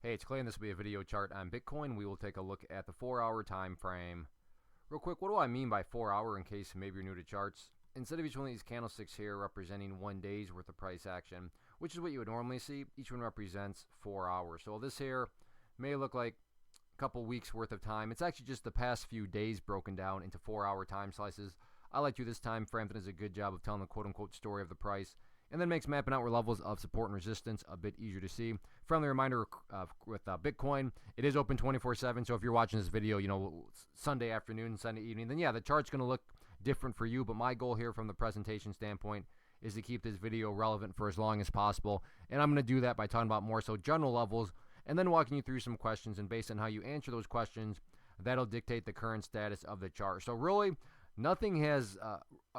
Hey, it's Clay, and this will be a video chart on Bitcoin. We will take a look at the 4-hour time frame. Real quick, what do I mean by 4-hour in case maybe you're new to charts? Instead of each one of these candlesticks here representing 1 day's worth of price action, which is what you would normally see, each one represents 4 hours. So this here may look like a couple weeks worth of time. It's actually just the past few days broken down into 4-hour time slices. I like to do this time frame that does a good job of telling the quote-unquote story of the price, and then makes mapping out where levels of support and resistance a bit easier to see. Friendly reminder with Bitcoin, it is open 24/7, so if you're watching this video, Sunday afternoon, Sunday evening, then yeah, the chart's going to look different for you, but my goal here from the presentation standpoint is to keep this video relevant for as long as possible, and I'm going to do that by talking about more so general levels, and then walking you through some questions, and based on how you answer those questions, that'll dictate the current status of the chart. So really, nothing has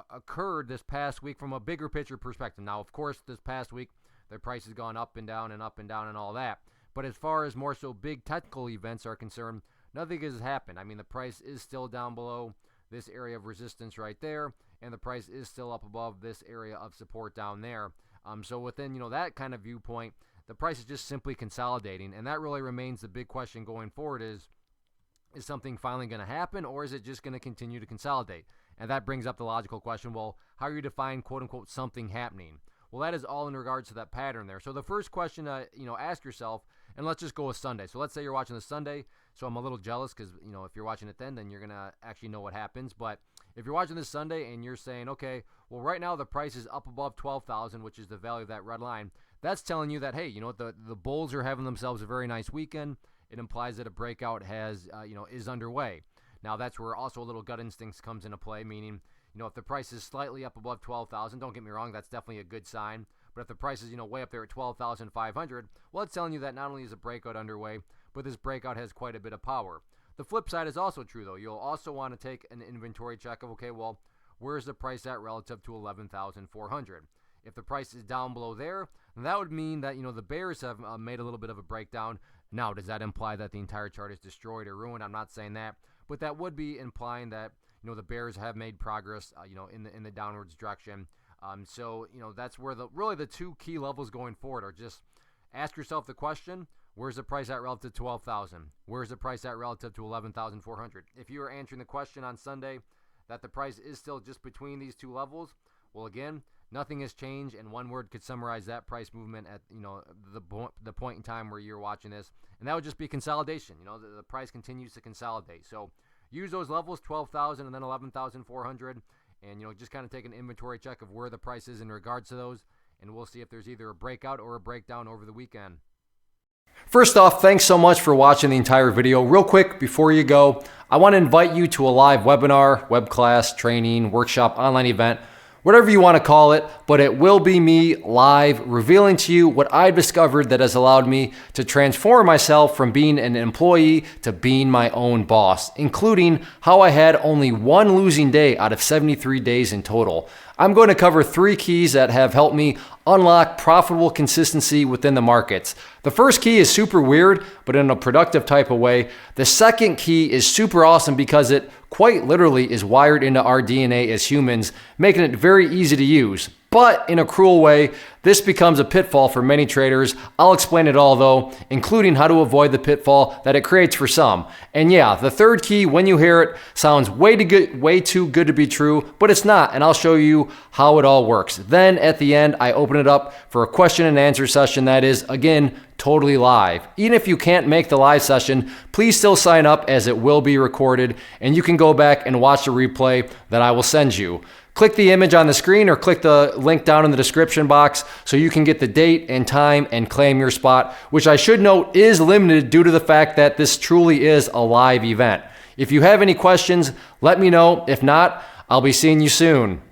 occurred this past week from a bigger picture perspective. Now, of course, this past week, the price has gone up and down and up and down and all that. But as far as more so big technical events are concerned, nothing has happened. I mean, the price is still down below this area of resistance right there, and the price is still up above this area of support down there. So within, that kind of viewpoint, the price is just simply consolidating, and that really remains the big question going forward is something finally going to happen, or is it just going to continue to consolidate? And that brings up the logical question, well, how do you define quote-unquote something happening? Well, that is all in regards to that pattern there. So the first question, ask yourself, and let's just go with Sunday. So let's say you're watching this Sunday, so I'm a little jealous because, if you're watching it then you're going to actually know what happens. But if you're watching this Sunday and you're saying, okay, well, right now the price is up above 12,000, which is the value of that red line, that's telling you that, hey, the bulls are having themselves a very nice weekend. It implies that a breakout is underway. Now, that's where also a little gut instincts comes into play, meaning, if the price is slightly up above 12,000, don't get me wrong, that's definitely a good sign. But if the price is, way up there at 12,500, well, it's telling you that not only is a breakout underway, but this breakout has quite a bit of power. The flip side is also true, though. You'll also want to take an inventory check of, okay, well, where's the price at relative to 11,400? If the price is down below there, then that would mean that, the bears have made a little bit of a breakdown. Now, does that imply that the entire chart is destroyed or ruined? I'm not saying that, but that would be implying that, the bears have made progress, in the downwards direction. So, that's where really the two key levels going forward are just ask yourself the question, where's the price at relative to 12,000? Where's the price at relative to 11,400? If you are answering the question on Sunday that the price is still just between these two levels, well, again, nothing has changed, and one word could summarize that price movement at the point in time where you're watching this, and that would just be consolidation. The price continues to consolidate. So use those levels, 12,000 and then 11,400, and just kind of take an inventory check of where the price is in regards to those, and we'll see if there's either a breakout or a breakdown over the weekend. First off, thanks so much for watching the entire video. Real quick, before you go, I want to invite you to a live webinar, web class, training, workshop, online event, whatever you want to call it, but it will be me live revealing to you what I've discovered that has allowed me to transform myself from being an employee to being my own boss, including how I had only one losing day out of 73 days in total. I'm going to cover 3 keys that have helped me unlock profitable consistency within the markets. The first key is super weird, but in a productive type of way. The second key is super awesome because it quite literally is wired into our DNA as humans, making it very easy to use. But in a cruel way, this becomes a pitfall for many traders. I'll explain it all though, including how to avoid the pitfall that it creates for some. And yeah, the third key, when you hear it, sounds way too good to be true, but it's not, and I'll show you how it all works. Then at the end, I open it up for a question and answer session that is, again, totally live. Even if you can't make the live session, please still sign up as it will be recorded, and you can go back and watch the replay that I will send you. Click the image on the screen or click the link down in the description box so you can get the date and time and claim your spot, which I should note is limited due to the fact that this truly is a live event. If you have any questions, let me know. If not, I'll be seeing you soon.